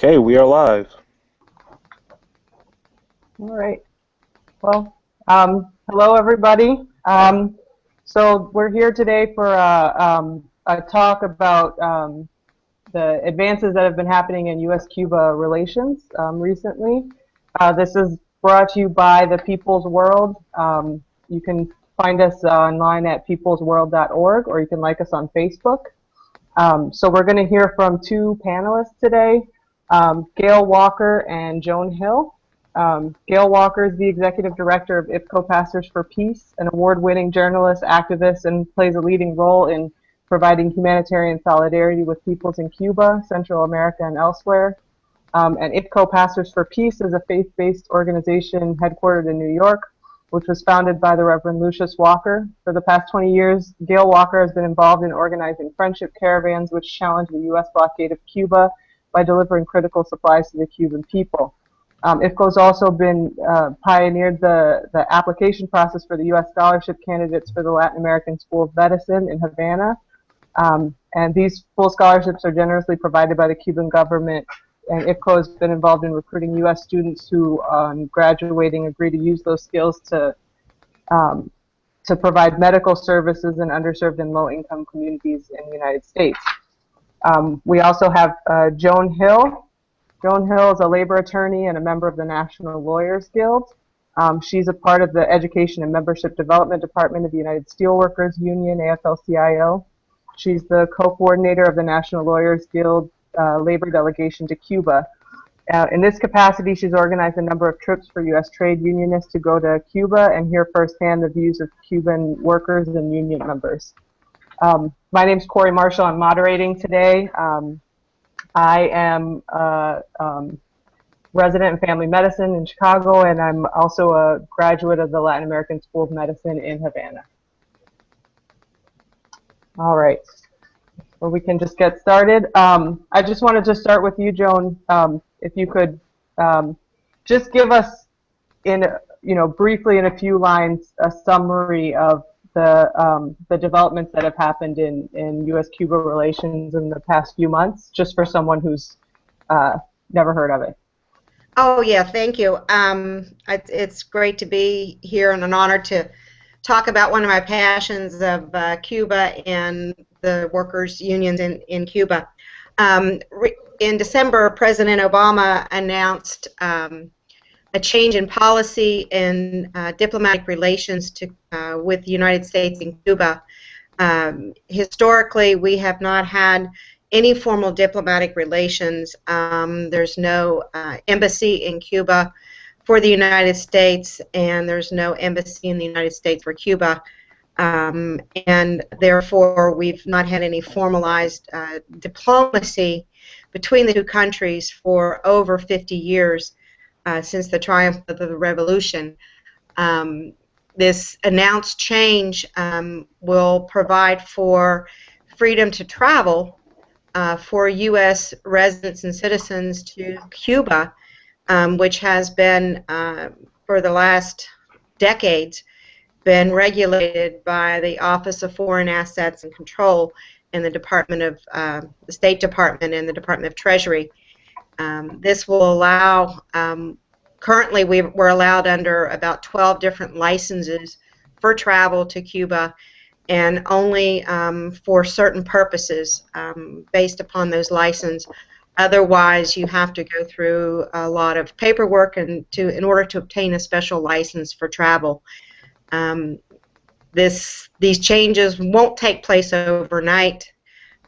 Okay, we are live. All right. Well, hello everybody. So we're here today for a talk about the advances that have been happening in US-Cuba relations recently. This is brought to you by the People's World. You can find us online at peoplesworld.org, or you can like us on Facebook. So we're going to hear from two panelists today, Gail Walker and Joan Hill. Gail Walker is the executive director of IPCO Pastors for Peace, an award-winning journalist, activist, and plays a leading role in providing humanitarian solidarity with peoples in Cuba, Central America, and elsewhere. And IPCO Pastors for Peace is a faith-based organization headquartered in New York, which was founded by the Reverend Lucius Walker. For the past 20 years, Gail Walker has been involved in organizing friendship caravans which challenge the U.S. blockade of Cuba by delivering critical supplies to the Cuban people. IPCO's also been pioneered the application process for the U.S. scholarship candidates for the Latin American School of Medicine in Havana. And these full scholarships are generously provided by the Cuban government, and IPCO has been involved in recruiting U.S. students who, on graduating, agree to use those skills to provide medical services in underserved and low-income communities in the United States. We also have Joan Hill. Joan Hill is a labor attorney and a member of the National Lawyers Guild. She's a part of the Education and Membership Development Department of the United Steelworkers Union, AFL-CIO. She's the co-coordinator of the National Lawyers Guild labor delegation to Cuba. In this capacity, she's organized a number of trips for U.S. trade unionists to go to Cuba and hear firsthand the views of Cuban workers and union members. My name's Corey Marshall. I'm moderating today. I am a resident in family medicine in Chicago, and I'm also a graduate of the Latin American School of Medicine in Havana. All right, well, we can just get started. I just wanted to start with you, Joan. If you could just give us, briefly in a few lines, a summary of the developments that have happened in U.S.-Cuba relations in the past few months, just for someone who's never heard of it. Oh, yeah, thank you. It's great to be here and an honor to talk about one of my passions of Cuba and the workers' unions in Cuba. In December, President Obama announced a change in policy and diplomatic relations with the United States and Cuba. Historically, we have not had any formal diplomatic relations. There's no embassy in Cuba for the United States, and there's no embassy in the United States for Cuba. And therefore, we've not had any formalized diplomacy between the two countries for over 50 years. Since the triumph of the revolution. This announced change will provide for freedom to travel for U.S. residents and citizens to Cuba, which has been, for the last decades, been regulated by the Office of Foreign Assets and Control and the Department of the State Department and the Department of Treasury. This will allow, currently we're allowed under about 12 different licenses for travel to Cuba, and only for certain purposes based upon those licenses. Otherwise, you have to go through a lot of paperwork in order to obtain a special license for travel. These changes won't take place overnight.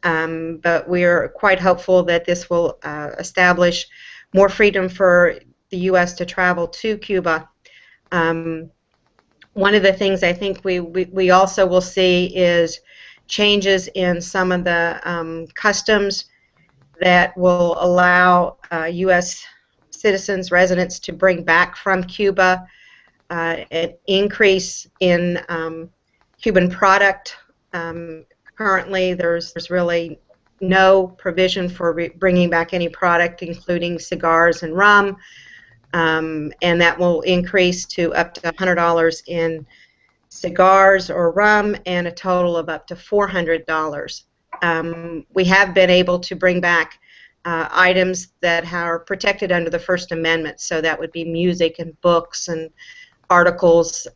But we're quite hopeful that this will establish more freedom for the U.S. to travel to Cuba. One of the things I think we also will see is changes in some of the customs that will allow U.S. citizens, residents to bring back from Cuba, an increase in Cuban product. Currently, there's really no provision for bringing back any product, including cigars and rum, and that will increase to up to $100 in cigars or rum, and a total of up to $400. We have been able to bring back items that are protected under the First Amendment. So that would be music and books and articles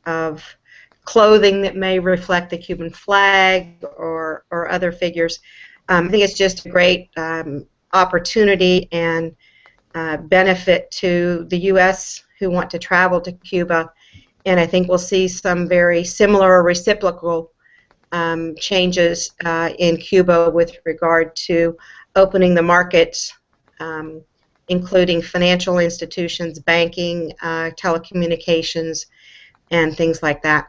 of clothing that may reflect the Cuban flag or other figures. I think it's just a great opportunity and benefit to the U.S. who want to travel to Cuba, and I think we'll see some very similar or reciprocal changes in Cuba with regard to opening the markets, including financial institutions, banking, telecommunications, and things like that.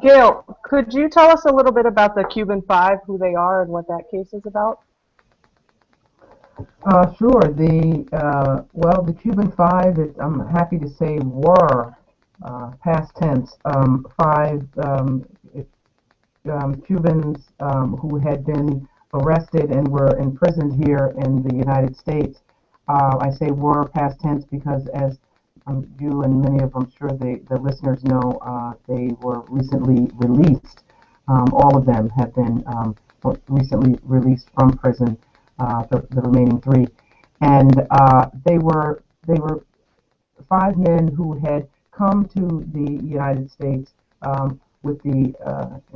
Gail, could you tell us a little bit about the Cuban Five, who they are, and what that case is about? Sure. Well, the Cuban Five, I'm happy to say, were past tense. Five Cubans who had been arrested and were imprisoned here in the United States. I say were past tense because, as you and many of, I'm sure the listeners know, they were recently released. All of them have been recently released from prison. The remaining three, and they were five men who had come to the United States with the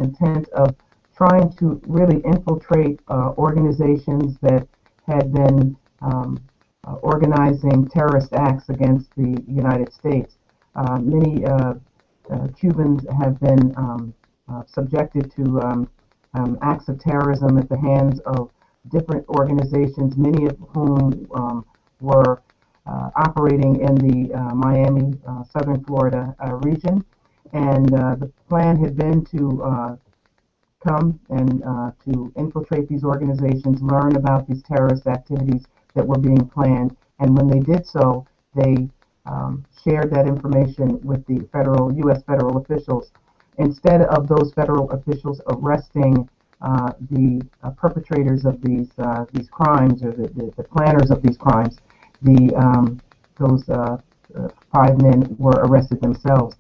intent of trying to really infiltrate organizations that had been organizing terrorist acts against the United States. Many Cubans have been subjected to acts of terrorism at the hands of different organizations, many of whom were operating in the Miami, southern Florida region. And the plan had been to come and to infiltrate these organizations, learn about these terrorist activities that were being planned. And when they did so, they shared that information with the U.S. federal officials. Instead of those federal officials arresting the perpetrators of these crimes, or the planners of these crimes, those five men were arrested themselves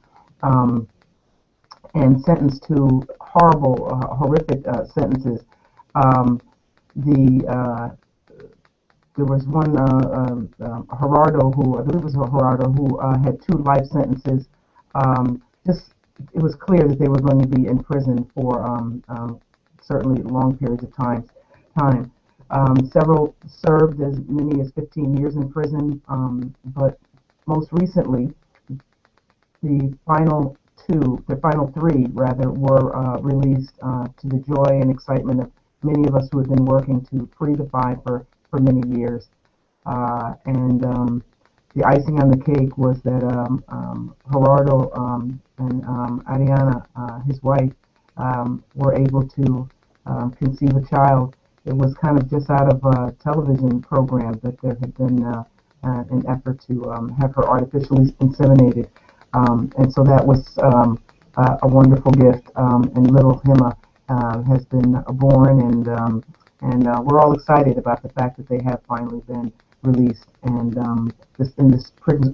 and sentenced to horrible, horrific sentences. There was one Gerardo, who I believe was Gerardo, who had 2 life sentences. It was clear that they were going to be in prison for certainly long periods of time. Several served as many as 15 years in prison, but most recently, the final 3 rather, were released to the joy and excitement of many of us who had been working to free the five for many years. The icing on the cake was that Gerardo and Ariana, his wife, were able to conceive a child. It was kind of just out of a television program that there had been an effort to have her artificially inseminated. And so that was a wonderful gift. And little Hima has been born, and we're all excited about the fact that they have finally been released. And this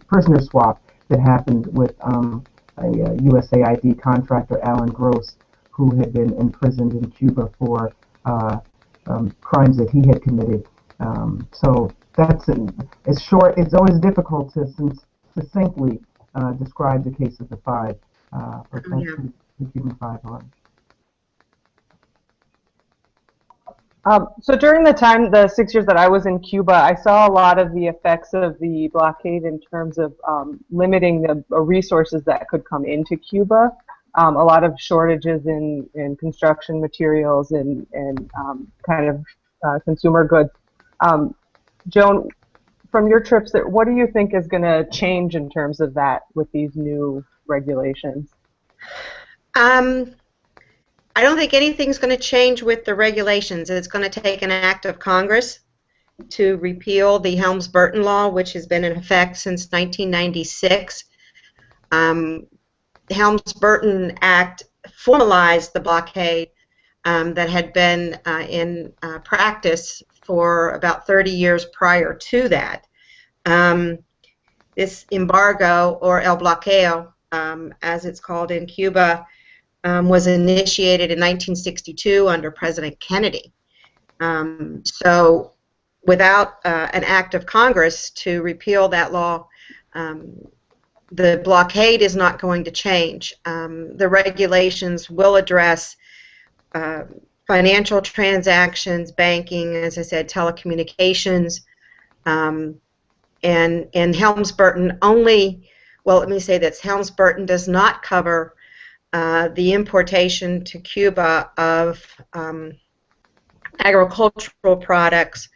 prisoner swap that happened with a USAID contractor, Alan Gross, who had been imprisoned in Cuba for crimes that he had committed. So that's it's short. It's always difficult to succinctly describe the case of the five. But that's the Cuban Five are. So during the 6 years that I was in Cuba, I saw a lot of the effects of the blockade in terms of limiting the resources that could come into Cuba. A lot of shortages in construction materials and kind of consumer goods. Joan, from your trips, what do you think is going to change in terms of that with these new regulations? I don't think anything's going to change with the regulations. It's going to take an act of Congress to repeal the Helms-Burton law, which has been in effect since 1996. The Helms-Burton Act formalized the blockade that had been in practice for about 30 years prior to that. This embargo, or el bloqueo, as it's called in Cuba, was initiated in 1962 under President Kennedy. So without an act of Congress to repeal that law, the blockade is not going to change. The regulations will address financial transactions, banking, as I said, telecommunications, and Helms-Burton only, well, let me say this, Helms-Burton does not cover the importation to Cuba of agricultural products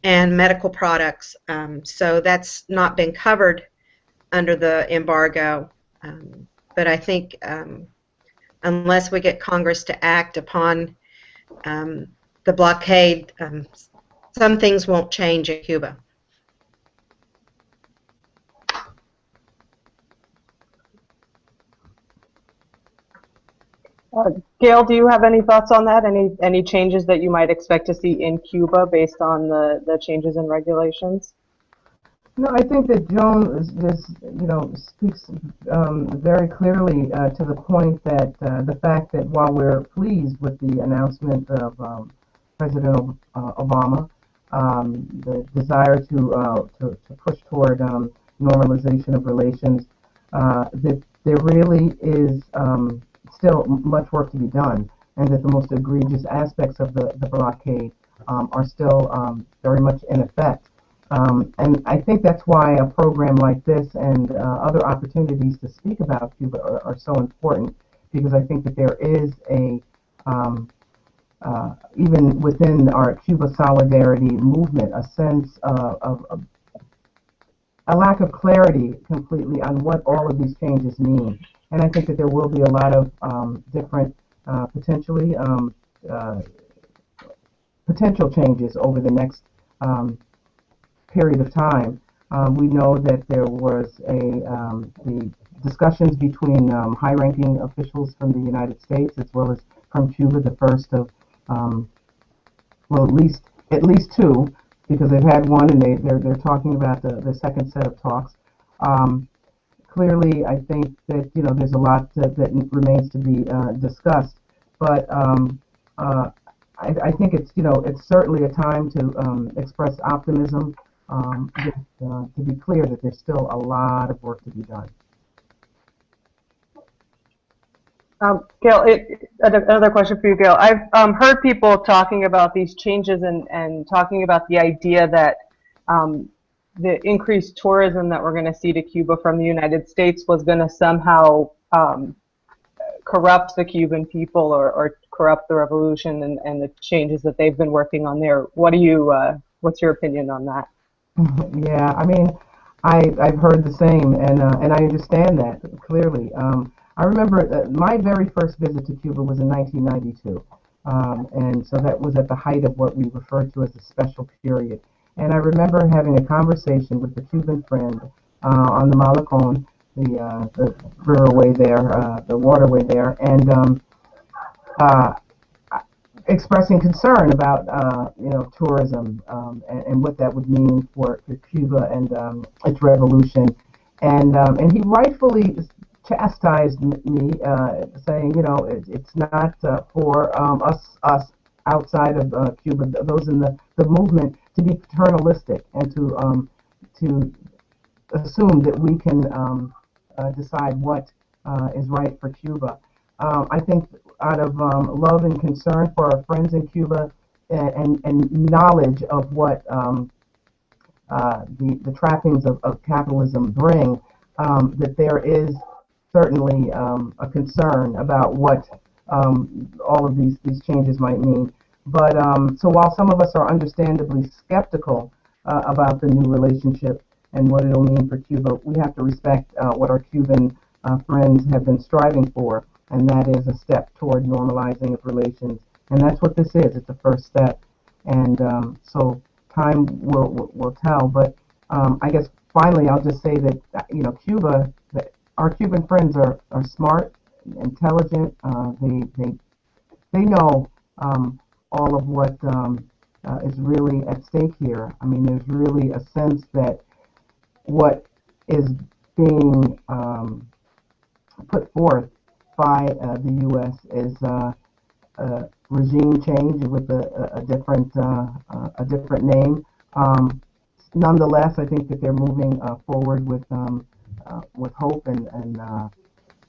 and medical products. So that's not been covered under the embargo. But I think unless we get Congress to act upon the blockade, some things won't change in Cuba. Gail, do you have any thoughts on that? Any changes that you might expect to see in Cuba based on the changes in regulations? No, I think that Joan speaks very clearly to the point that the fact that while we're pleased with the announcement of President Obama, the desire to push toward normalization of relations, that there really is still much work to be done, and that the most egregious aspects of the blockade are still very much in effect. And I think that's why a program like this and other opportunities to speak about Cuba are so important, because I think that there is even within our Cuba solidarity movement, a sense of a lack of clarity completely on what all of these changes mean. And I think that there will be a lot of different potential changes over the next period of time. We know that there was the discussions between high-ranking officials from the United States as well as from Cuba, the first of well, at least two, because they've had one and they're talking about the second set of talks. Clearly, I think that there's a lot that remains to be discussed, but I think it's certainly a time to express optimism. To be clear that there's still a lot of work to be done. Gail, another question for you, Gail. I've heard people talking about these changes and talking about the idea that the increased tourism that we're going to see to Cuba from the United States was going to somehow corrupt the Cuban people or corrupt the revolution and the changes that they've been working on there. What's your opinion on that? Yeah, I mean, I've heard the same, and I understand that clearly. I remember my very first visit to Cuba was in 1992, and so that was at the height of what we refer to as a special period. And I remember having a conversation with a Cuban friend on the Malecon, the riverway there, the waterway there, and expressing concern about tourism and what that would mean for Cuba and its revolution, and he rightfully chastised me, saying it's not for us outside of Cuba, those in the movement, to be paternalistic and to assume that we can decide what is right for Cuba. I think out of love and concern for our friends in Cuba and knowledge of what the trappings of capitalism bring, that there is certainly a concern about what all of these changes might mean. But so while some of us are understandably skeptical about the new relationship and what it'll mean for Cuba, we have to respect what our Cuban friends have been striving for, and that is a step toward normalizing of relations. And that's what this is. It's the first step. And so time will tell. But I guess finally I'll just say that Cuba, that our Cuban friends are smart, intelligent. They know all of what is really at stake here. I mean, there's really a sense that what is being put forth by the U.S. is regime change with a different name. Nonetheless, I think that they're moving forward with hope, and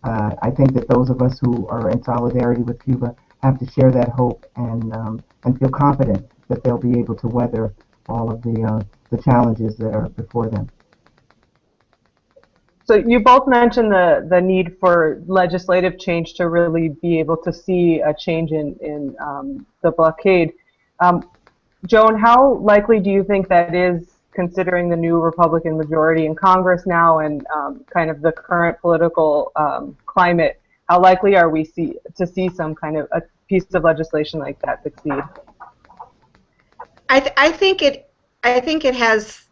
I think that those of us who are in solidarity with Cuba have to share that hope and feel confident that they'll be able to weather all of the challenges that are before them. So you both mentioned the need for legislative change to really be able to see a change in the blockade. Joan, how likely do you think that is, considering the new Republican majority in Congress now and kind of the current political climate? How likely are we to see some kind of a piece of legislation like that succeed? I think it has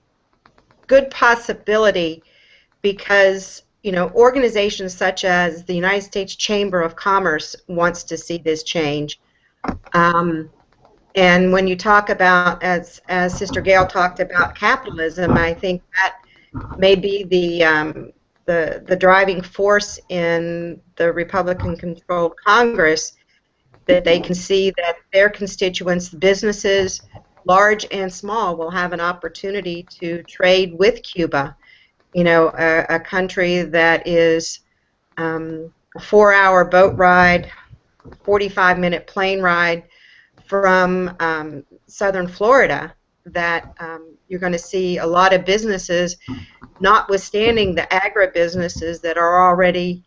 good possibility, because organizations such as the United States Chamber of Commerce wants to see this change. And when you talk about, as Sister Gail talked about, capitalism, I think that may be the driving force in the Republican-controlled Congress, that they can see that their constituents, businesses, large and small, will have an opportunity to trade with Cuba. A country that is a 4-hour boat ride, 45-minute plane ride from southern Florida, that you're going to see a lot of businesses, notwithstanding the agribusinesses that are already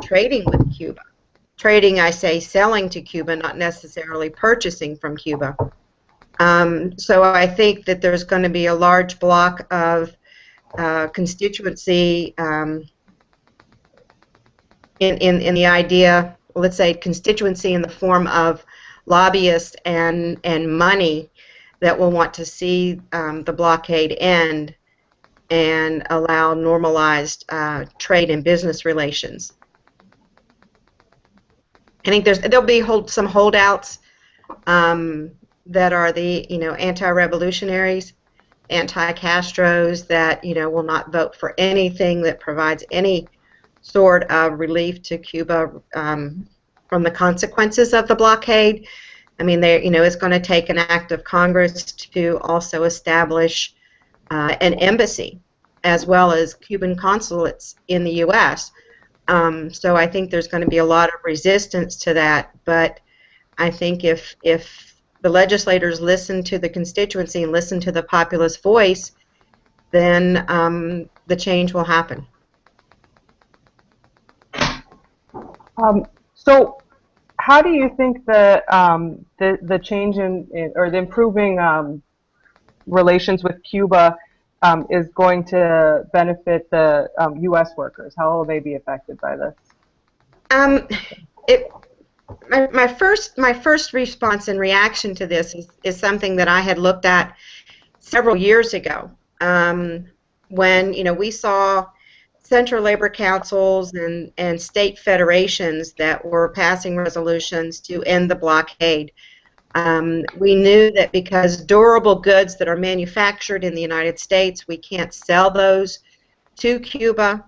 trading with Cuba. Trading, I say, selling to Cuba, not necessarily purchasing from Cuba. So I think that there's going to be a large block of constituency in the idea, let's say constituency in the form of lobbyists and money, that will want to see the blockade end and allow normalized trade and business relations. I think there'll be some holdouts that are the anti-revolutionaries, anti-Castros, that will not vote for anything that provides any sort of relief to Cuba from the consequences of the blockade. I mean, it's going to take an act of Congress to also establish an embassy, as well as Cuban consulates in the U.S. So I think there's going to be a lot of resistance to that. But I think if the legislators listen to the constituency and listen to the populist voice, then the change will happen. So how do you think the change or the improving relations with Cuba is going to benefit the U.S. workers? How will they be affected by this? My first response and reaction to this is something that I had looked at several years ago, when we saw central labor councils and state federations that were passing resolutions to end the blockade. We knew that because durable goods that are manufactured in the United States, we can't sell those to Cuba,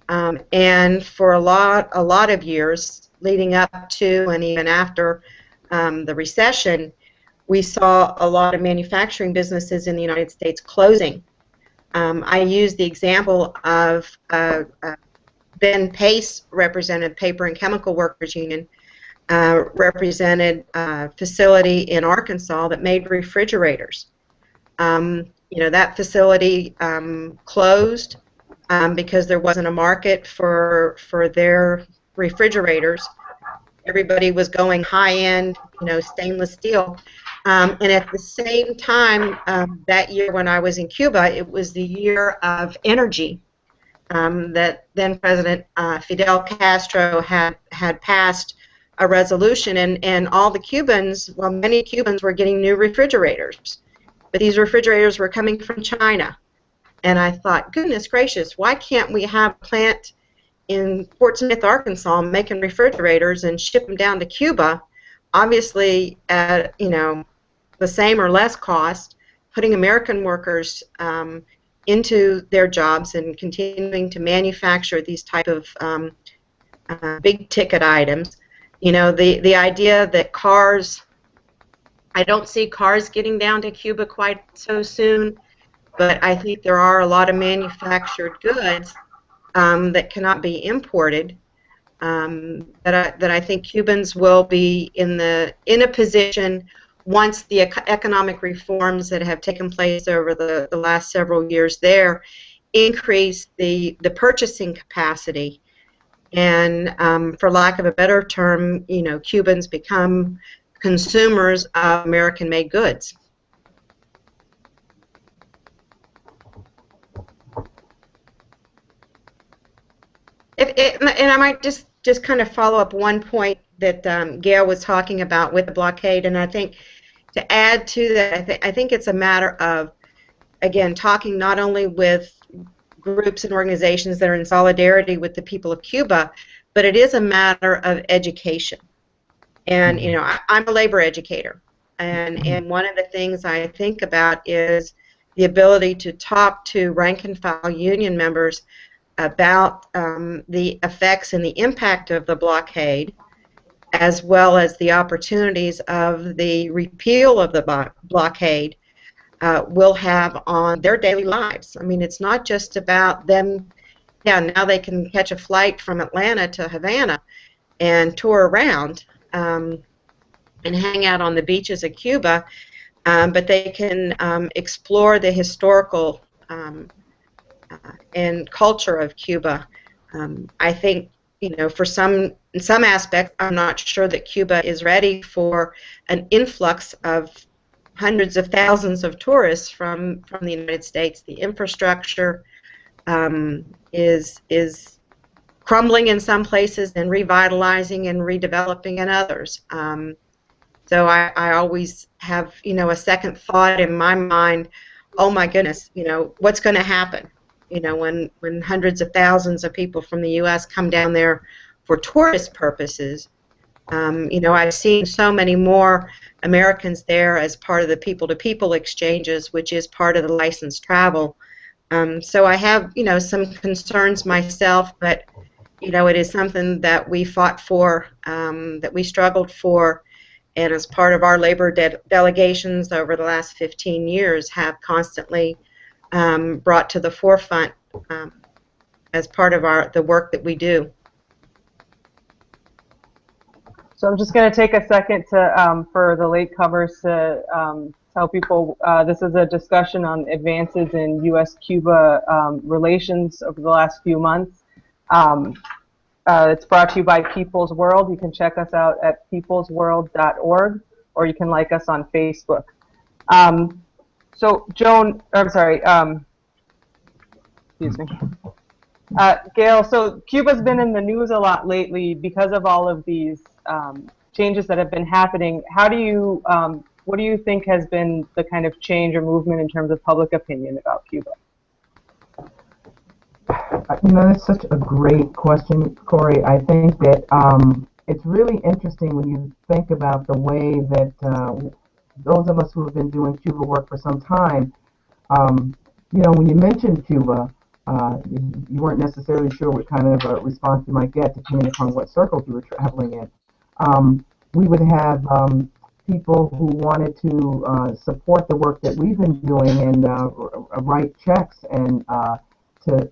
and for a lot of years leading up to and even after the recession, we saw a lot of manufacturing businesses in the United States closing. I used the example of Ben Pace represented Paper and Chemical Workers Union, represented a facility in Arkansas that made refrigerators. That facility closed because there wasn't a market for their refrigerators. Everybody was going high-end, stainless steel. And at the same time, that year when I was in Cuba, it was the year of energy, that then President Fidel Castro had passed a resolution, and all the Cubans, well, many Cubans were getting new refrigerators, but these refrigerators were coming from China. And I thought, goodness gracious, why can't we have a plant in Fort Smith, Arkansas, making refrigerators and ship them down to Cuba, obviously at the same or less cost, putting American workers into their jobs and continuing to manufacture these type of big ticket items. You know, the idea that cars, I don't see cars getting down to Cuba quite so soon, but I think there are a lot of manufactured goods that cannot be imported. That I think Cubans will be in a position once the economic reforms that have taken place over the last several years there increase the purchasing capacity, and for lack of a better term, you know, Cubans become consumers of American-made goods. And I might just kind of follow up one point that Gail was talking about with the blockade, and I think to add to that, I think it's a matter of, again, talking not only with groups and organizations that are in solidarity with the people of Cuba, but it is a matter of education. And you know, I'm a labor educator, and one of the things I think about is the ability to talk to rank and file union members about the effects and the impact of the blockade, as well as the opportunities of the repeal of the blockade will have on their daily lives. I mean, it's not just about them, yeah, now they can catch a flight from Atlanta to Havana and tour around and hang out on the beaches of Cuba, but they can explore the historical and culture of Cuba. I think, you know, in some aspects, I'm not sure that Cuba is ready for an influx of hundreds of thousands of tourists from the United States. The infrastructure is crumbling in some places and revitalizing and redeveloping in others. So I always have, you know, a second thought in my mind, oh my goodness, you know, what's going to happen? You know, when hundreds of thousands of people from the U.S. come down there for tourist purposes. You know, I've seen so many more Americans there as part of the people-to-people exchanges, which is part of the licensed travel. So I have, you know, some concerns myself, but, you know, it is something that we fought for, that we struggled for, and as part of our labor delegations over the last 15 years have constantly brought to the forefront as part of the work that we do. So I'm just going to take a second to for the latecomers to tell people this is a discussion on advances in US-Cuba relations over the last few months. It's brought to you by People's World. You can check us out at peoplesworld.org, or you can like us on Facebook. So Joan, I'm sorry, excuse me. Gail, so Cuba's been in the news a lot lately because of all of these changes that have been happening. How do you, what do you think has been the kind of change or movement in terms of public opinion about Cuba? You know, that's such a great question, Corey. I think that it's really interesting when you think about the way that those of us who have been doing Cuba work for some time, you know, when you mentioned Cuba, you weren't necessarily sure what kind of a response you might get depending upon what circles you were traveling in. We would have people who wanted to support the work that we've been doing and write checks and to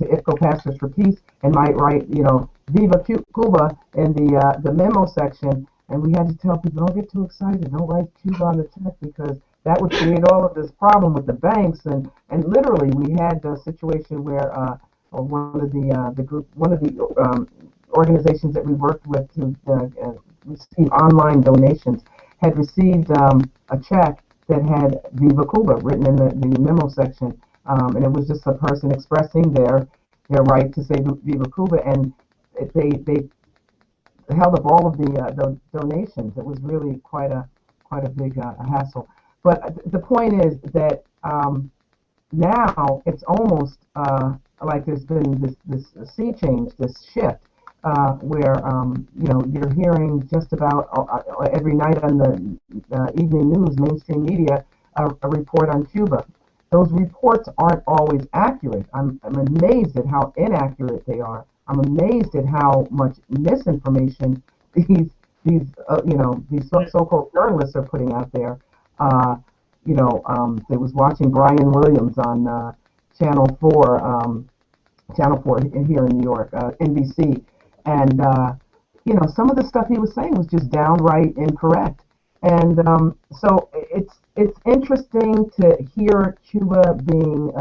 IFCO Pastors for Peace, and might write, you know, Viva Cuba in the memo section, and we had to tell people, don't get too excited, don't write Cuba on the check, because that would create all of this problem with the banks, and literally we had a situation where one of the organizations that we worked with to receive online donations had received a check that had Viva Cuba written in the memo section. And it was just a person expressing their right to say Viva Cuba, and they held up all of the donations. It was really quite a big hassle. But the point is that now it's almost like there's been this sea change, this shift, where you know, you're hearing just about every night on the evening news, mainstream media, a report on Cuba. Those reports aren't always accurate. I'm amazed at how inaccurate they are. I'm amazed at how much misinformation these so-called journalists are putting out there. They was watching Brian Williams on Channel 4, Channel 4 here in New York, NBC, and some of the stuff he was saying was just downright incorrect. And so it's interesting to hear Cuba being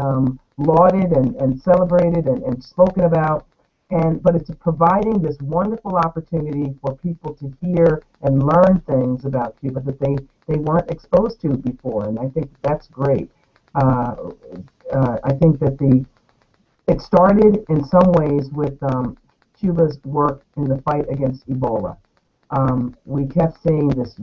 lauded and celebrated and spoken about, but it's providing this wonderful opportunity for people to hear and learn things about Cuba that they weren't exposed to before, and I think that's great. I think that it started in some ways with Cuba's work in the fight against Ebola. We kept seeing this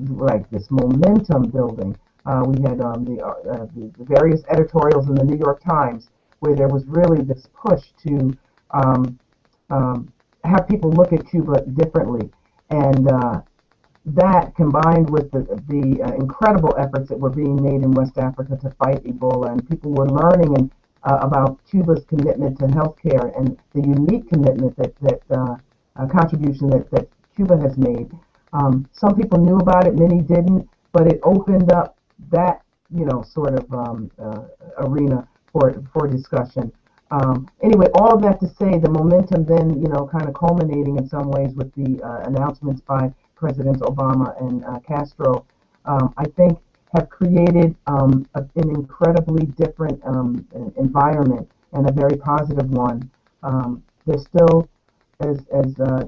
momentum building. We had the various editorials in the New York Times where there was really this push to have people look at Cuba differently, and that combined with the incredible efforts that were being made in West Africa to fight Ebola, and people were learning about Cuba's commitment to healthcare and the unique commitment that contribution that Cuba has made. Some people knew about it, many didn't, but it opened up that sort of arena for discussion. Anyway, all of that to say, the momentum then kind of culminating in some ways with the announcements by Presidents Obama and Castro, I think have created an incredibly different environment, and a very positive one. There's still, as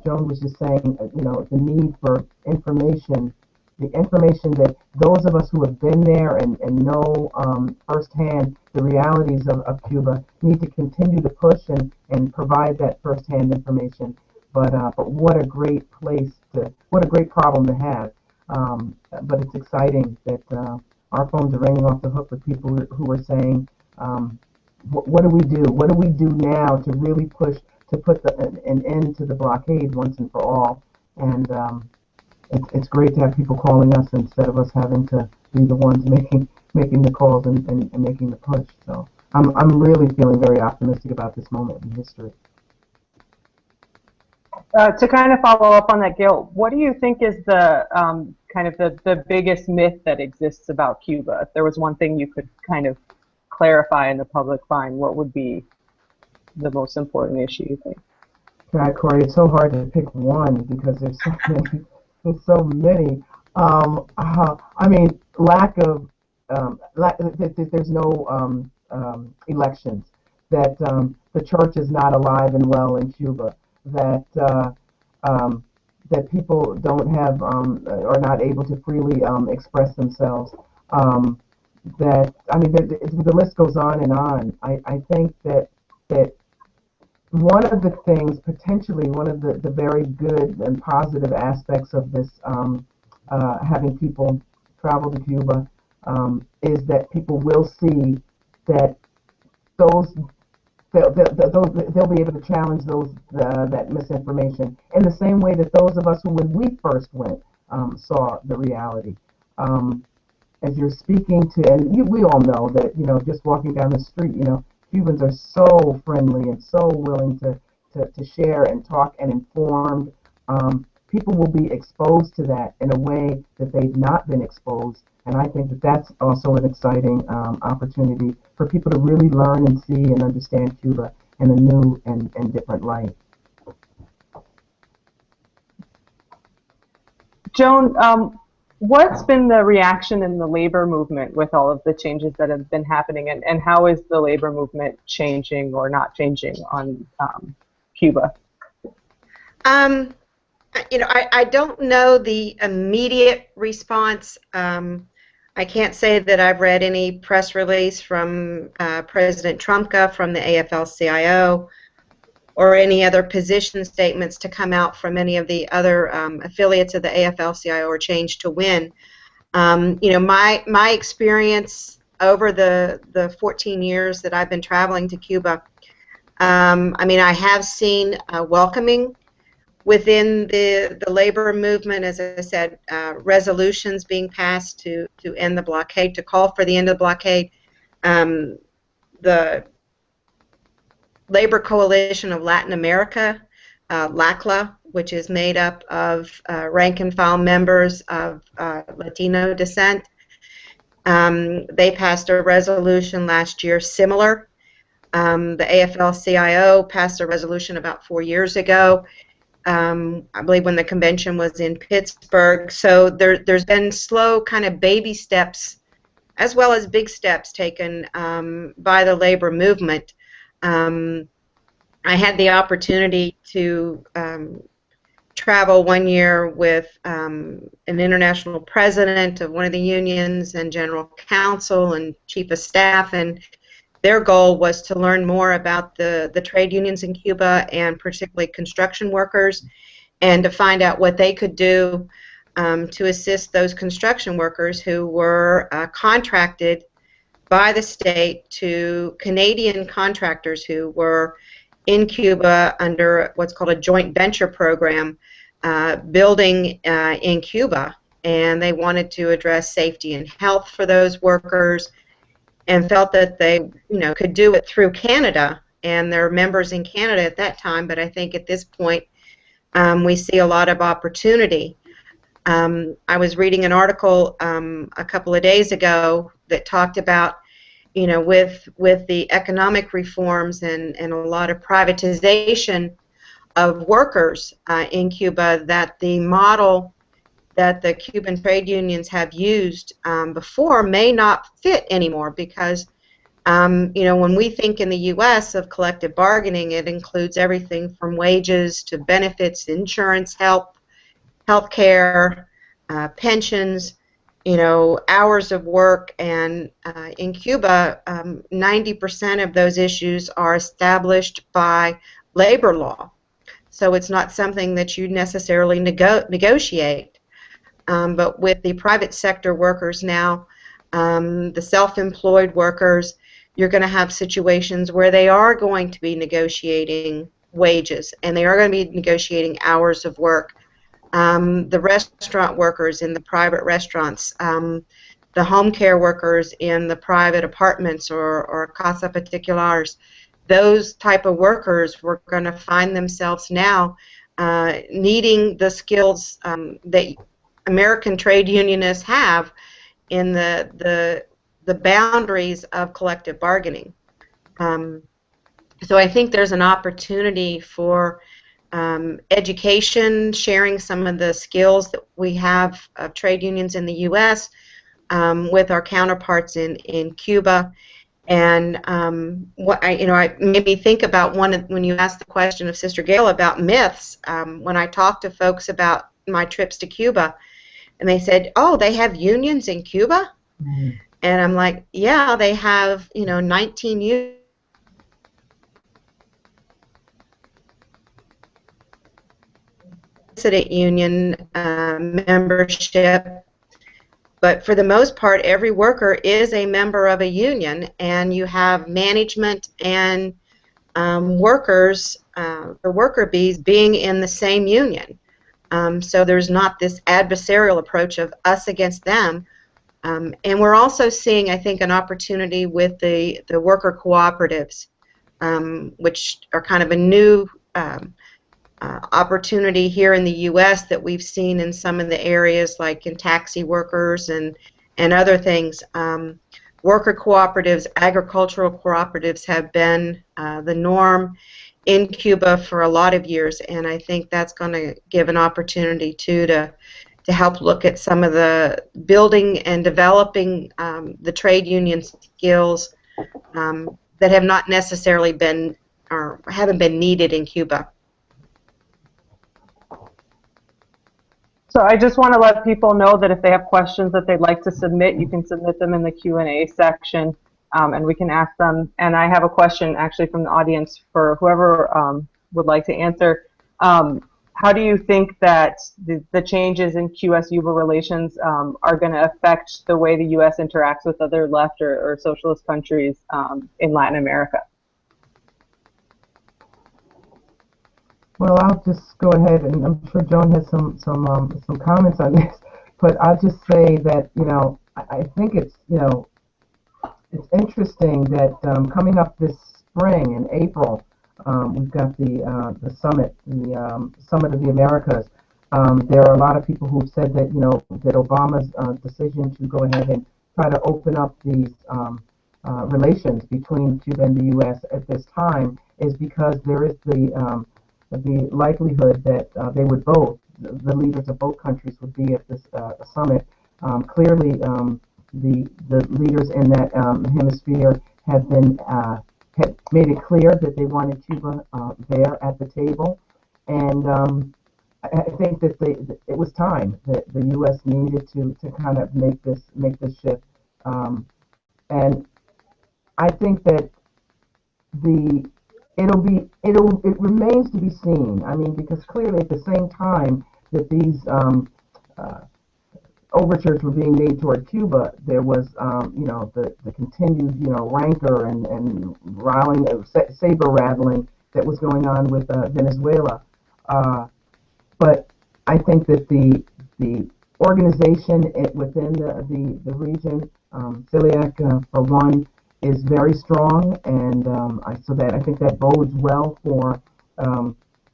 Joan was just saying, the need for information, the information that those of us who have been there and know firsthand the realities of Cuba need to continue to push and provide that firsthand information. But what a great what a great problem to have. But it's exciting that our phones are ringing off the hook with people who are saying, what do we do? What do we do now to really push to put an end to the blockade once and for all? And it's great to have people calling us instead of us having to be the ones making the calls and making the push. So I'm really feeling very optimistic about this moment in history. To kind of follow up on that, Gail, what do you think is the kind of the biggest myth that exists about Cuba? If there was one thing you could kind of clarify in the public mind, what would be the most important issue, you think? God, Corey, it's so hard to pick one because there's so many. There's so many. I mean, there's no elections. That the church is not alive and well in Cuba. That people don't have are not able to freely express themselves. That the list goes on and on. I think that one of the things, potentially one of the very good and positive aspects of this having people travel to Cuba is that people will see that they'll be able to challenge that misinformation in the same way that those of us who, when we first went, saw the reality. As you're speaking to, and we all know that, just walking down the street, Cubans are so friendly and so willing to share and talk and inform. People will be exposed to that in a way that they've not been exposed. And I think that that's also an exciting opportunity for people to really learn and see and understand Cuba in a new and different light. Joan, what's been the reaction in the labor movement with all of the changes that have been happening, and how is the labor movement changing or not changing on Cuba? I don't know the immediate response. I can't say that I've read any press release from President Trumka, from the AFL-CIO, or any other position statements to come out from any of the other affiliates of the AFL-CIO or Change to Win. My experience over the 14 years that I've been traveling to Cuba, I have seen welcoming within the labor movement, as I said, resolutions being passed to end the blockade, to call for the end of the blockade. The Labor Coalition of Latin America LACLA, which is made up of rank and file members of Latino descent. They passed a resolution last year similar. The AFL-CIO passed a resolution about 4 years ago, I believe when the convention was in Pittsburgh. So there's been slow kind of baby steps as well as big steps taken by the labor movement. I had the opportunity to travel 1 year with an international president of one of the unions and general counsel and chief of staff, and their goal was to learn more about the trade unions in Cuba and particularly construction workers, and to find out what they could do to assist those construction workers who were contracted by the state to Canadian contractors who were in Cuba under what's called a joint venture program, building in Cuba, and they wanted to address safety and health for those workers, and felt that they, could do it through Canada, and there are members in Canada at that time. But I think at this point we see a lot of opportunity. I was reading an article a couple of days ago that talked about, with the economic reforms and a lot of privatization of workers in Cuba, that the model that the Cuban trade unions have used before may not fit anymore, because when we think in the U.S. of collective bargaining, it includes everything from wages to benefits, insurance, health care, pensions, hours of work, and in Cuba, 90% of those issues are established by labor law. So it's not something that you necessarily negotiate. But with the private sector workers now, the self-employed workers, you're going to have situations where they are going to be negotiating wages, and they are going to be negotiating hours of work. The restaurant workers in the private restaurants, the home care workers in the private apartments or casa particulars, those type of workers were going to find themselves now needing the skills that American trade unionists have in the boundaries of collective bargaining. So I think there's an opportunity for education, sharing some of the skills that we have of trade unions in the U.S. With our counterparts in Cuba. And I made me think about when you asked the question of Sister Gail about myths. When I talked to folks about my trips to Cuba, and they said, "Oh, they have unions in Cuba?" Mm-hmm. And I'm like, "Yeah, they have 19 unions." Union membership, but for the most part, every worker is a member of a union, and you have management and workers, the worker bees, being in the same union. So there's not this adversarial approach of us against them. And we're also seeing, I think, an opportunity with the worker cooperatives, which are kind of a new opportunity here in the U.S. that we've seen in some of the areas like in taxi workers and other things. Worker cooperatives, agricultural cooperatives have been the norm in Cuba for a lot of years, and I think that's going to give an opportunity too to help look at some of the building and developing the trade union skills that have not necessarily been or haven't been needed in Cuba. So I just want to let people know that if they have questions that they'd like to submit, you can submit them in the Q&A section, and we can ask them. And I have a question actually from the audience for whoever would like to answer. How do you think that the changes in US-Cuba relations are going to affect the way the U.S. interacts with other left or socialist countries in Latin America? Well, I'll just go ahead, and I'm sure Joan has some comments on this, but I'll just say that I think it's it's interesting that coming up this spring in April, We've got the summit, the Summit of the Americas. There are a lot of people who've said that that Obama's decision to go ahead and try to open up these relations between Cuba and the U.S. at this time is because there is the likelihood that they would both, the leaders of both countries would be at this summit. Clearly, the leaders in that hemisphere have been have made it clear that they wanted Cuba there at the table, and I think that it was time that the U.S. needed to kind of make this shift, and I think that the it remains to be seen. I mean, because clearly at the same time that these uh, overtures were being made toward Cuba, there was the continued rancor and riling, saber rattling that was going on with Venezuela. But I think that the organization within the region, Celiac for one, is very strong, and I think that bodes well for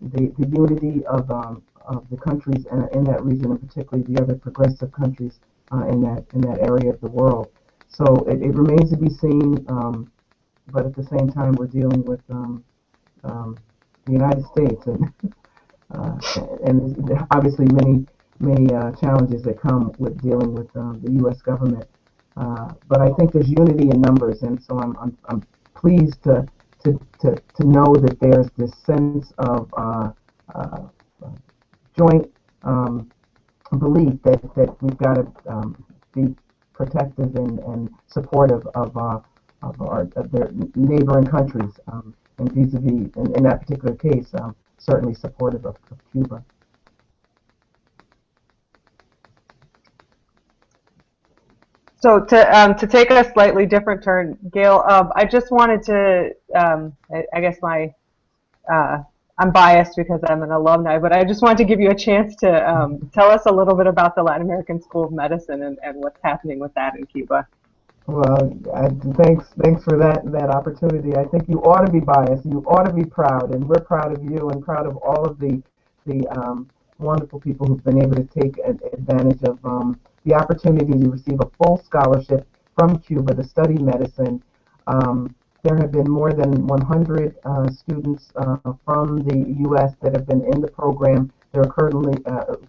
the unity of the countries in that region, and particularly the other progressive countries in that area of the world. So it remains to be seen, but at the same time, we're dealing with the United States, uh, and obviously many challenges that come with dealing with the U.S. government. But I think there's unity in numbers, and so I'm pleased to know that there's this sense of uh, joint belief that we've got to be protective and supportive of their neighboring countries, and vis-a-vis, in that particular case, certainly supportive of Cuba. So to take a slightly different turn, Gail, I just wanted to, I guess I'm biased because I'm an alumni, but I just wanted to give you a chance to tell us a little bit about the Latin American School of Medicine and what's happening with that in Cuba. Well, thanks for that opportunity. I think you ought to be biased. You ought to be proud, and we're proud of you and proud of all of the wonderful people who've been able to take advantage of the opportunity to receive a full scholarship from Cuba to study medicine. There have been more than 100 students from the U.S. that have been in the program. There are currently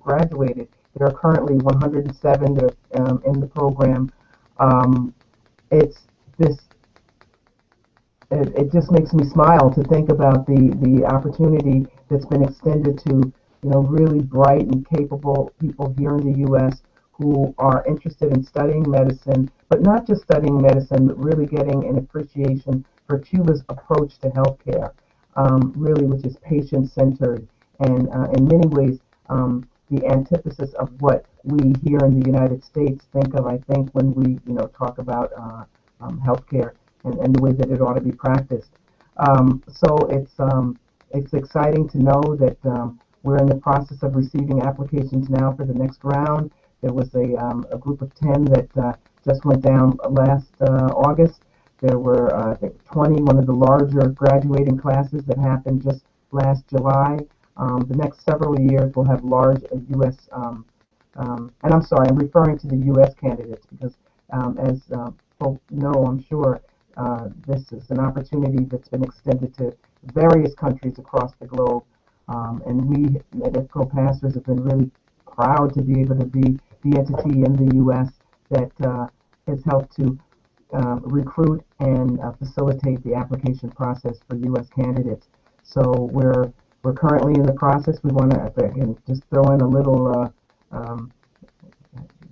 graduated. There are currently 107 that are in the program. Um, it's this. It just makes me smile to think about the opportunity that's been extended to really bright and capable people here in the U.S. who are interested in studying medicine, but not just studying medicine, but really getting an appreciation for Cuba's approach to healthcare, really, which is patient-centered and in many ways the antithesis of what we here in the United States think of, I think, when we talk about healthcare and the way that it ought to be practiced. So it's exciting to know that we're in the process of receiving applications now for the next round. There was a group of 10 that just went down last August. There were I think 20, one of the larger graduating classes that happened just last July. The next several years will have large U.S. And I'm sorry, I'm referring to the U.S. candidates because, as folks know, I'm sure, this is an opportunity that's been extended to various countries across the globe. And we at IFCO pastors have been really proud to be able to be the entity in the U.S. that has helped to recruit and facilitate the application process for U.S. candidates. So we're currently in the process. We want to again just throw in a little. I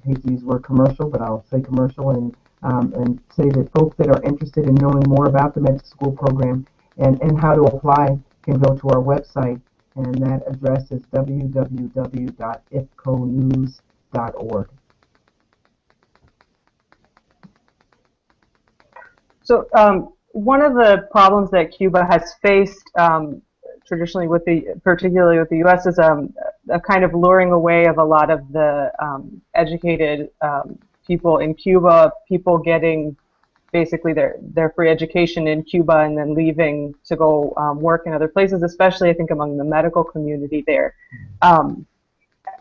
hate to use the word commercial, but I'll say commercial and say that folks that are interested in knowing more about the med school program and how to apply can go to our website, and that address is www.ifconews.org. So one of the problems that Cuba has faced traditionally particularly with the U.S. is a kind of luring away of a lot of the educated people in Cuba, people getting basically their free education in Cuba and then leaving to go work in other places, especially I think among the medical community there.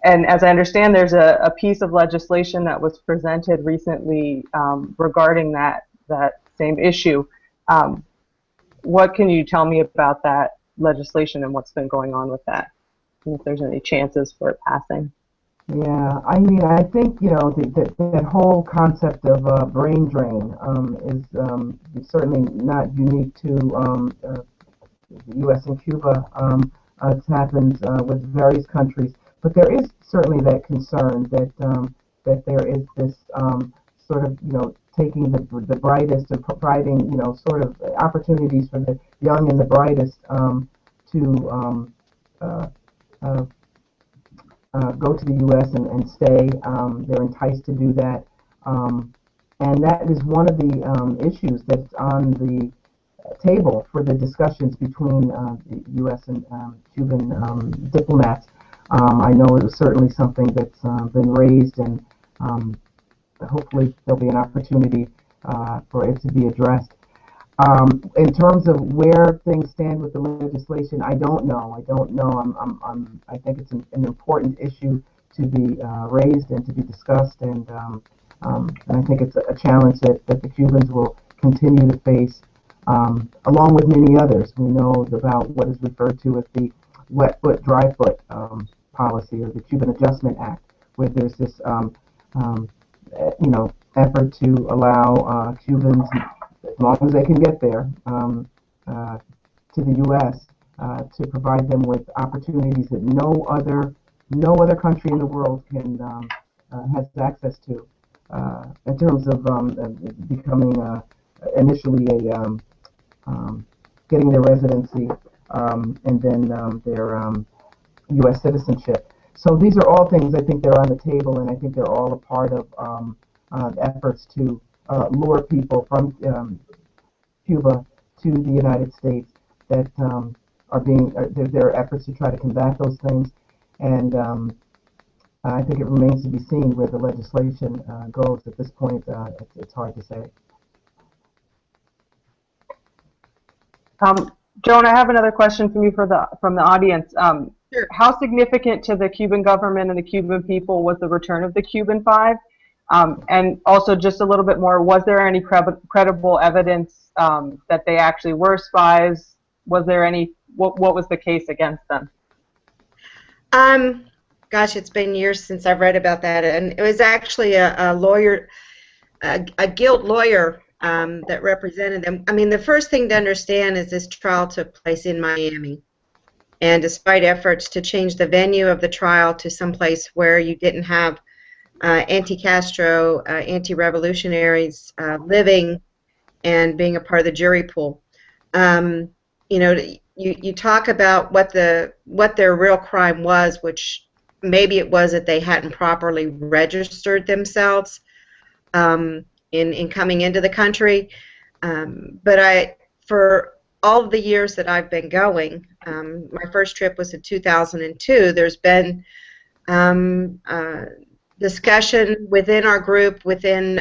And as I understand, there's a piece of legislation that was presented recently regarding that same issue. What can you tell me about that legislation and what's been going on with that? And if there's any chances for it passing? Yeah, I mean, I think, you know, that whole concept of brain drain is certainly not unique to the U.S. and Cuba. It happens with various countries, but there is certainly that concern that there is this sort of, you know, taking the brightest and providing, you know, sort of opportunities for the young and the brightest to go to the U.S. and stay. They're enticed to do that. And that is one of the issues that's on the table for the discussions between the U.S. and Cuban diplomats. I know it was certainly something that's been raised, and hopefully there'll be an opportunity for it to be addressed. In terms of where things stand with the legislation, I don't know. I think it's an important issue to be raised and to be discussed, and I think it's a challenge that the Cubans will continue to face, along with many others. We know about what is referred to as the wet foot, dry foot policy, or the Cuban Adjustment Act, where there's this you know, effort to allow Cubans, as long as they can get there, to the U.S. To provide them with opportunities that no other country in the world can has access to, in terms of becoming initially getting their residency and then their U.S. citizenship. So these are all things I think they're on the table, and I think they're all a part of efforts to lure people from Cuba to the United States that are being, there are efforts to try to combat those things, and I think it remains to be seen where the legislation goes. At this point, it's hard to say. Joan, I have another question from you from the audience. Sure. How significant to the Cuban government and the Cuban people was the return of the Cuban Five? And also, just a little bit more, was there any credible evidence that they actually were spies? Was there any, what was the case against them? Gosh, it's been years since I've read about that, and it was actually a lawyer, a guild lawyer that represented them. I mean, the first thing to understand is this trial took place in Miami, and despite efforts to change the venue of the trial to someplace where you didn't have anti-Castro, anti-revolutionaries living and being a part of the jury pool. You know, you talk about what their real crime was, which maybe it was that they hadn't properly registered themselves in coming into the country. But for all of the years that I've been going, my first trip was in 2002. There's been discussion within our group, within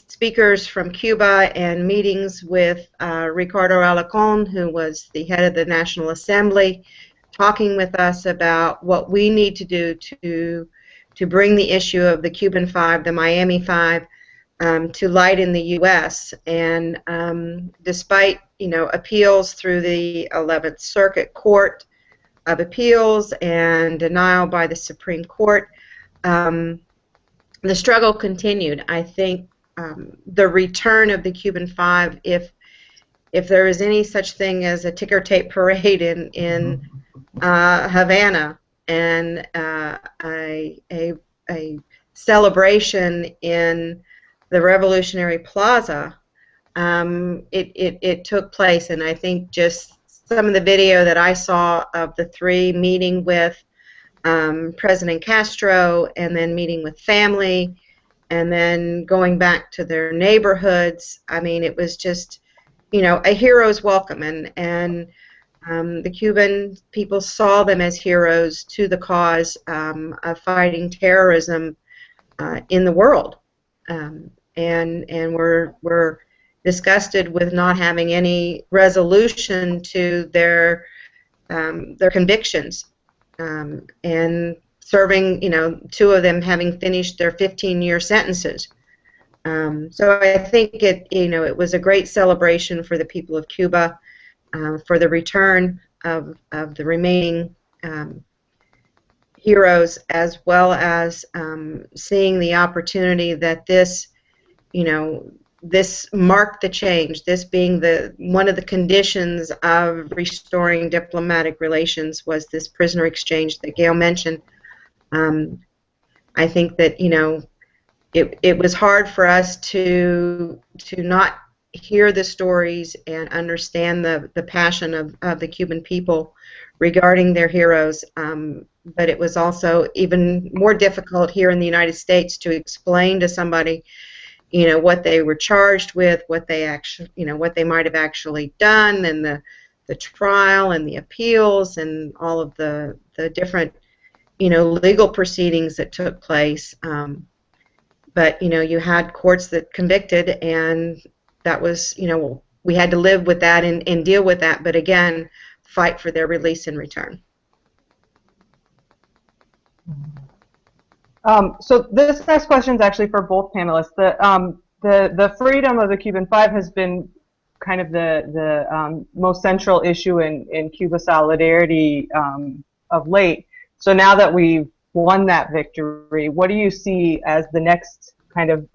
speakers from Cuba, and meetings with Ricardo Alarcón, who was the head of the National Assembly, talking with us about what we need to do to bring the issue of the Cuban Five, the Miami Five, to light in the U.S. And despite, you know, appeals through the 11th Circuit Court of Appeals and denial by the Supreme Court, the struggle continued. I think the return of the Cuban Five, if there is any such thing as a ticker tape parade in Havana, and a celebration in the Revolutionary Plaza, it took place. And I think just some of the video that I saw of the three meeting with President Castro, and then meeting with family, and then going back to their neighborhoods, I mean, it was just, you know, a hero's welcome, and the Cuban people saw them as heroes to the cause of fighting terrorism in the world. and were disgusted with not having any resolution to their convictions, and serving, two of them having finished their 15-year sentences. So I think it was a great celebration for the people of Cuba, for the return of the remaining heroes, as well as seeing the opportunity that this marked the change, this being one of the conditions of restoring diplomatic relations was this prisoner exchange that Gail mentioned. I think that it was hard for us to not hear the stories and understand the passion of the Cuban people regarding their heroes, but it was also even more difficult here in the United States to explain to somebody what they were charged with, what they actually, what they might have actually done, and the trial and the appeals and all of the different legal proceedings that took place. But you had courts that convicted, and that was, we had to live with that and deal with that, but again, fight for their release and return. So this next question is actually for both panelists. The freedom of the Cuban Five has been kind of the most central issue in Cuba solidarity of late. So now that we've won that victory, what do you see as the next kind of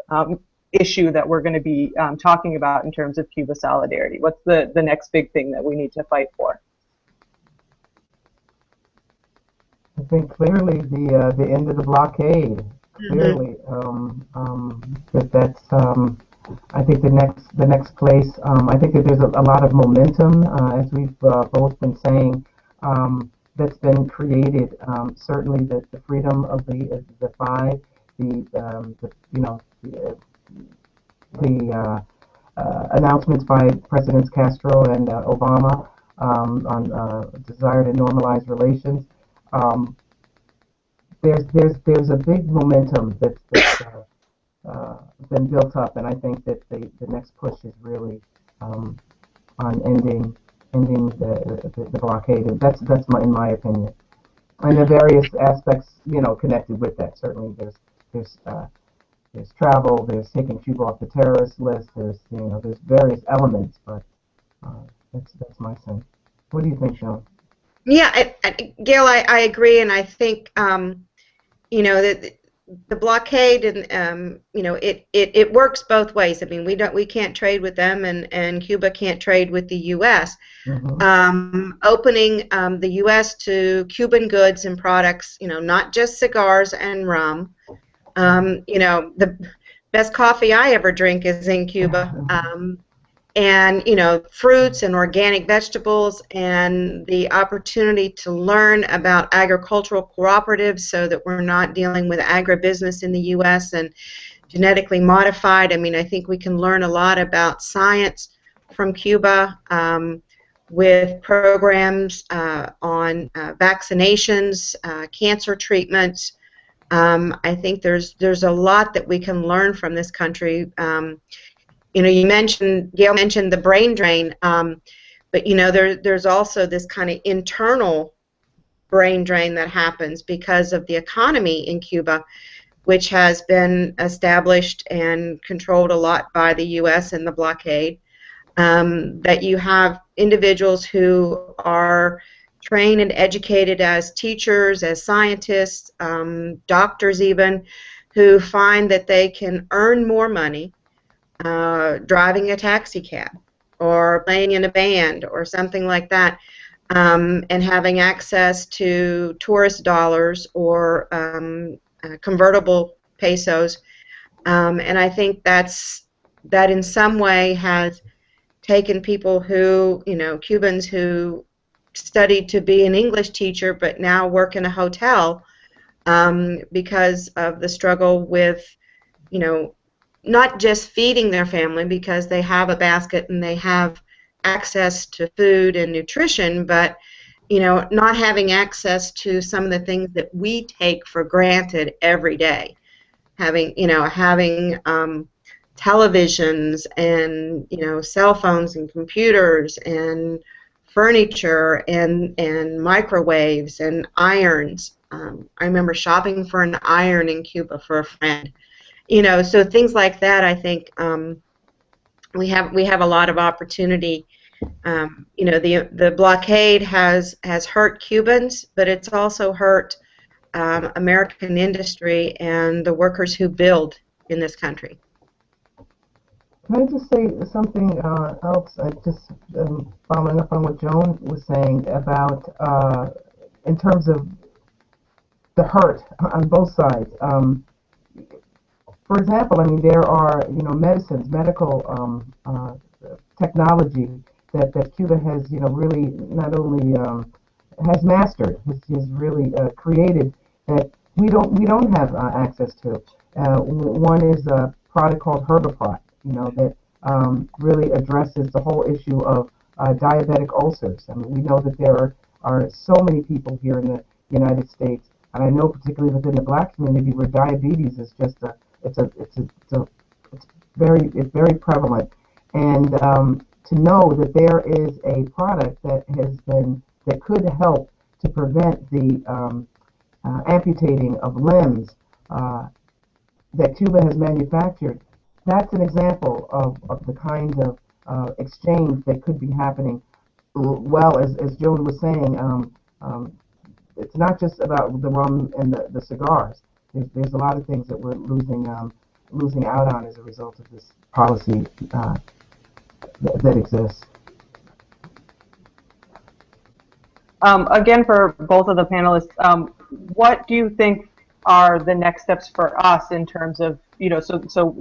issue that we're going to be talking about in terms of Cuba solidarity? What's the next big thing that we need to fight for? I think clearly the end of the blockade. Clearly, that's I think the next place. I think that there's a lot of momentum, as we've both been saying, that's been created. Certainly, the freedom of the five, the announcements by Presidents Castro and Obama on desire to normalize relations. There's a big momentum that's been built up, and I think that the next push is really on ending the blockade. That's in my opinion. And the various aspects connected with that. Certainly, there's travel, there's taking Cuba off the terrorist list. There's various elements, but that's my sense. What do you think, Sean? Yeah, Gail, I agree, and I think that the blockade and it works both ways. I mean, we can't trade with them, and Cuba can't trade with the U.S. Opening the U.S. to Cuban goods and products, not just cigars and rum. The best coffee I ever drink is in Cuba. And fruits and organic vegetables, and the opportunity to learn about agricultural cooperatives so that we're not dealing with agribusiness in the U.S. and genetically modified. I mean, I think we can learn a lot about science from Cuba, with programs on vaccinations, cancer treatments. I think there's a lot that we can learn from this country. Gail mentioned the brain drain, but there's also this kind of internal brain drain that happens because of the economy in Cuba, which has been established and controlled a lot by the U.S. and the blockade. That you have individuals who are trained and educated as teachers, as scientists, doctors even, who find that they can earn more money driving a taxi cab or playing in a band or something like that, and having access to tourist dollars or convertible pesos. And I think that in some way has taken people who, Cubans who studied to be an English teacher but now work in a hotel because of the struggle with, not just feeding their family because they have a basket and they have access to food and nutrition, but not having access to some of the things that we take for granted every day. Having televisions and cell phones and computers and furniture and microwaves and irons. I remember shopping for an iron in Cuba for a friend. So things like that. I think we have a lot of opportunity. The blockade has hurt Cubans, but it's also hurt American industry and the workers who build in this country. Can I just say something else? Just following up on what Joan was saying about, in terms of the hurt on both sides. For example, I mean, there are medicines, medical technology that Cuba has really not only has mastered, has really created that we don't have access to. One is a product called Herbify, that really addresses the whole issue of diabetic ulcers. I mean, we know that there are so many people here in the United States, and I know particularly within the Black community where diabetes is just it's very prevalent, and to know that there is a product that could help to prevent the amputating of limbs that Cuba has manufactured. That's an example of the kind of exchange that could be happening. Well, as Joan was saying, it's not just about the rum and the cigars. There's a lot of things that we're losing out on as a result of this policy that exists. Again, for both of the panelists, what do you think are the next steps for us in terms of, so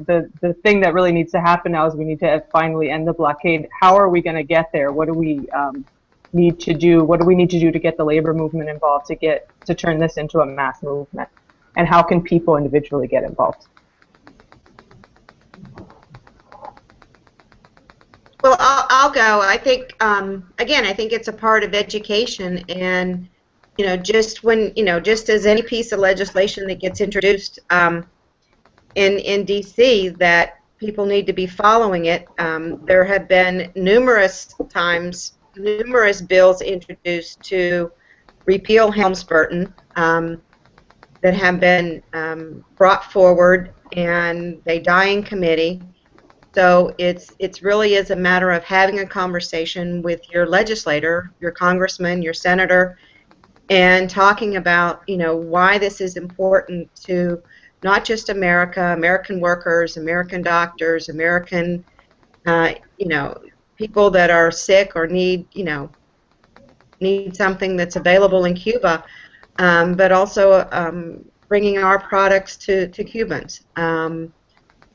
the thing that really needs to happen now is we need to finally end the blockade. How are we going to get there? What do we need to do? What do we need to do to get the labor movement involved to turn this into a mass movement? And how can people individually get involved? Well, I'll go. I think, again, I think it's a part of education, and just as any piece of legislation that gets introduced in D.C., that people need to be following it. There have been numerous bills introduced to repeal Helms-Burton that have been brought forward, and they die in committee. So it's really is a matter of having a conversation with your legislator, your congressman, your senator, and talking about why this is important to not just America, American workers, American doctors, American people that are sick or need something that's available in Cuba, but also bringing our products to Cubans.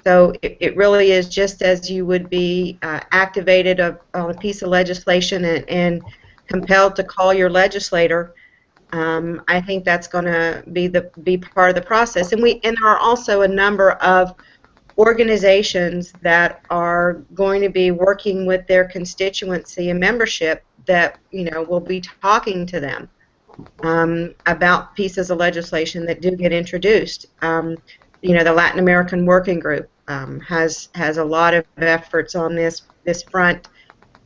So it really is just as you would be activated on a piece of legislation and compelled to call your legislator. I think that's going to be part of the process, and there are also a number of organizations that are going to be working with their constituency and membership that will be talking to them about pieces of legislation that do get introduced. The Latin American Working Group has a lot of efforts on this front.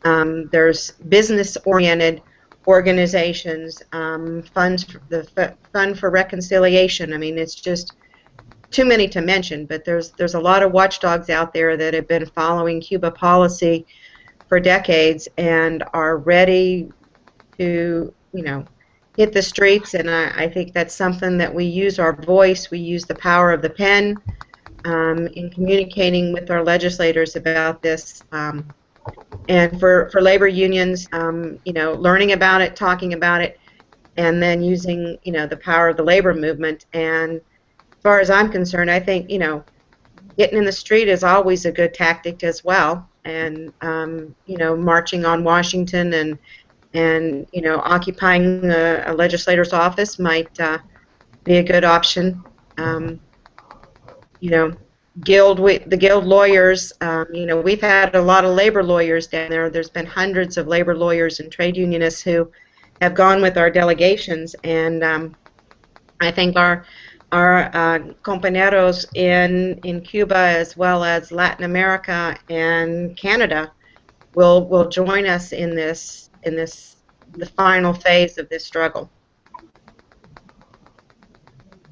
There's business-oriented organizations, the Fund for Reconciliation. I mean, it's just too many to mention, but there's a lot of watchdogs out there that have been following Cuba policy for decades and are ready to hit the streets. And I think that's something that we use our voice, we use the power of the pen in communicating with our legislators about this. And for labor unions, learning about it, talking about it, and then using the power of the labor movement. And as far as I'm concerned, I think getting in the street is always a good tactic as well. And marching on Washington and occupying a legislator's office might be a good option. The guild lawyers, we've had a lot of labor lawyers down there. There's been hundreds of labor lawyers and trade unionists who have gone with our delegations, and I think our our compañeros in Cuba as well as Latin America and Canada will join us in the final phase of this struggle.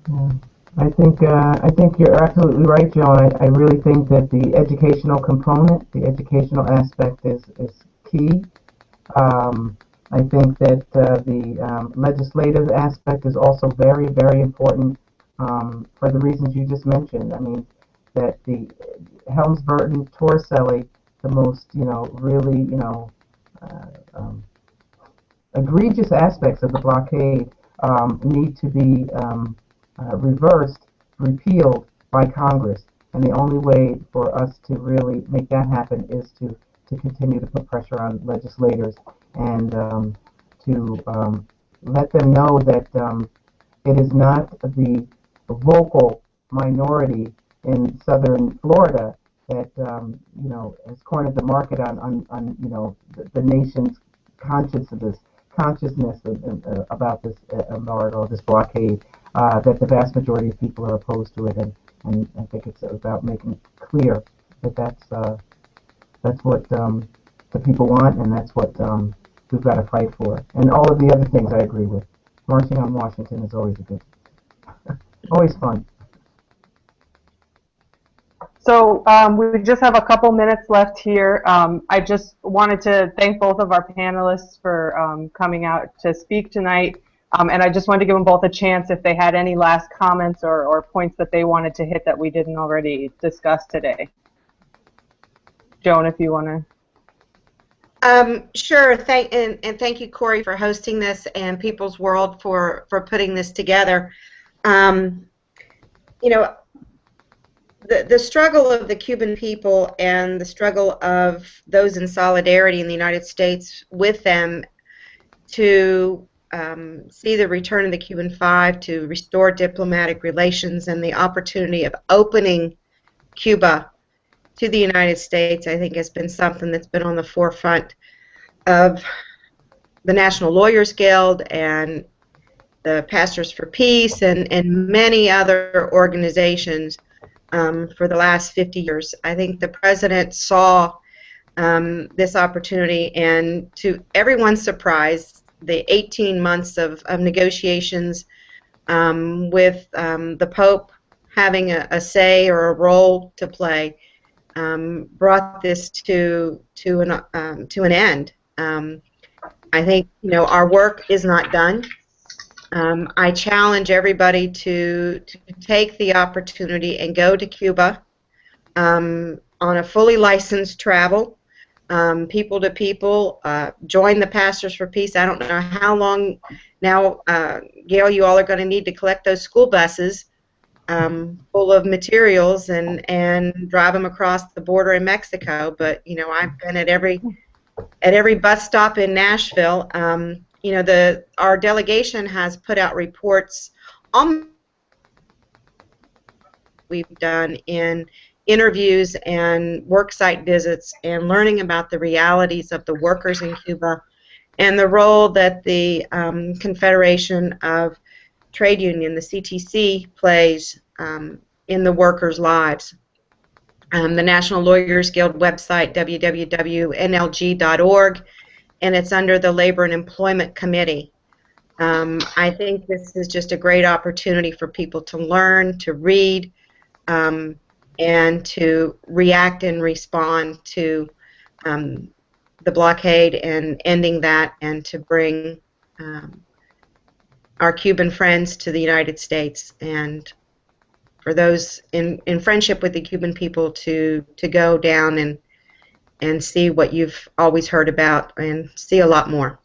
Yeah. I think you're absolutely right, Joan. I really think that the educational component, the educational aspect is key. I think that the legislative aspect is also very, very important for the reasons you just mentioned. I mean, that the Helms-Burton, Torricelli, the most, really, uh, um, egregious aspects of the blockade need to be reversed, repealed by Congress. And the only way for us to really make that happen is to continue to put pressure on legislators and to let them know that it is not the vocal minority in southern Florida that has cornered the market on the nation's consciousness about this embargo, this blockade. That the vast majority of people are opposed to it, and I think it's about making clear that that's what the people want, and that's what we've got to fight for. And all of the other things I agree with. Marching on Washington is always always fun. So we just have a couple minutes left here. I just wanted to thank both of our panelists for coming out to speak tonight. And I just wanted to give them both a chance if they had any last comments or points that they wanted to hit that we didn't already discuss today. Joan, if you want to. Sure. And thank you, Corey, for hosting this, and People's World for putting this together. The struggle of the Cuban people and the struggle of those in solidarity in the United States with them to see the return of the Cuban Five, to restore diplomatic relations, and the opportunity of opening Cuba to the United States, I think has been something that's been on the forefront of the National Lawyers Guild and the Pastors for Peace and many other organizations for the last 50 years. I think the President saw this opportunity, and to everyone's surprise, the 18 months of negotiations with the Pope having a say or a role to play brought this to an end. I think our work is not done. I challenge everybody to take the opportunity and go to Cuba on a fully licensed travel, people to people, join the Pastors for Peace. I don't know how long now, Gail, you all are going to need to collect those school buses full of materials and drive them across the border in Mexico. But I've been at every bus stop in Nashville. Our delegation has put out reports on we've done in interviews and worksite visits and learning about the realities of the workers in Cuba and the role that the Confederation of Trade Union, the CTC, plays in the workers' lives. The National Lawyers Guild website, www.nlg.org, and it's under the Labor and Employment Committee. I think this is just a great opportunity for people to learn, to read, and to react and respond to the blockade and ending that, and to bring our Cuban friends to the United States, and for those in friendship with the Cuban people to go down and see what you've always heard about and see a lot more.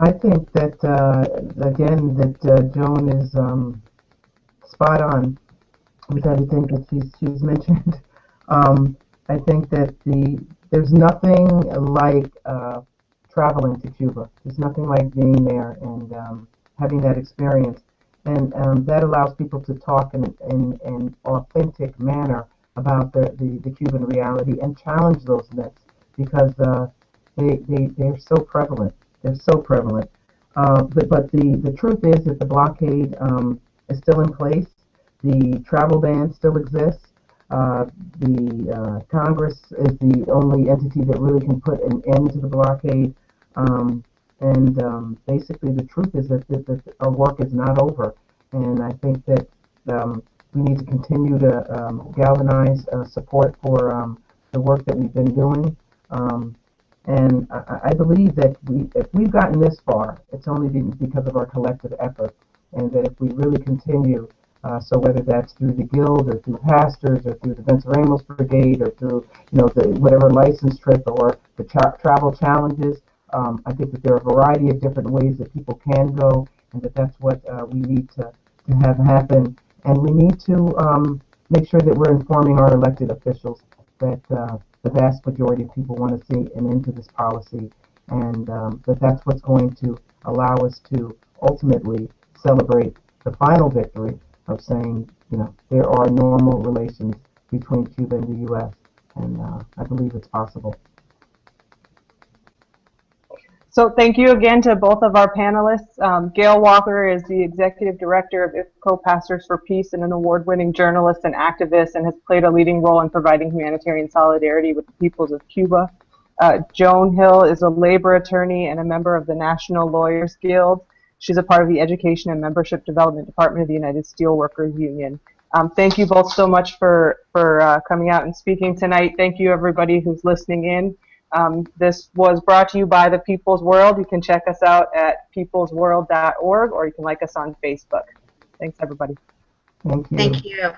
I think that again that Joan is spot on with everything that she's mentioned. I think that there's nothing like traveling to Cuba. There's nothing like being there and having that experience, and that allows people to talk in an authentic manner about the Cuban reality and challenge those myths, because They're so prevalent. They're so prevalent. But the truth is that the blockade is still in place. The travel ban still exists. The Congress is the only entity that really can put an end to the blockade. Basically, the truth is that our work is not over. And I think that we need to continue to galvanize support for the work that we've been doing. I believe that if we've gotten this far, it's only because of our collective effort, and that if we really continue, so whether that's through the guild or through pastors or through the Venceremos Brigade or through whatever license trip or the travel challenges, I think that there are a variety of different ways that people can go, and that's what we need to have happen. And we need to make sure that we're informing our elected officials that the vast majority of people want to see an end to this policy, and that's what's going to allow us to ultimately celebrate the final victory of saying, there are normal relations between Cuba and the U.S., and I believe it's possible. So thank you again to both of our panelists. Gail Walker is the Executive Director of IFCO Pastors for Peace and an award-winning journalist and activist, and has played a leading role in providing humanitarian solidarity with the peoples of Cuba. Joan Hill is a labor attorney and a member of the National Lawyers Guild. She's a part of the Education and Membership Development Department of the United Steelworkers Union. Thank you both so much for coming out and speaking tonight. Thank you everybody who's listening in. This was brought to you by the People's World. You can check us out at peoplesworld.org, or you can like us on Facebook. Thanks, everybody. Thank you. Thank you.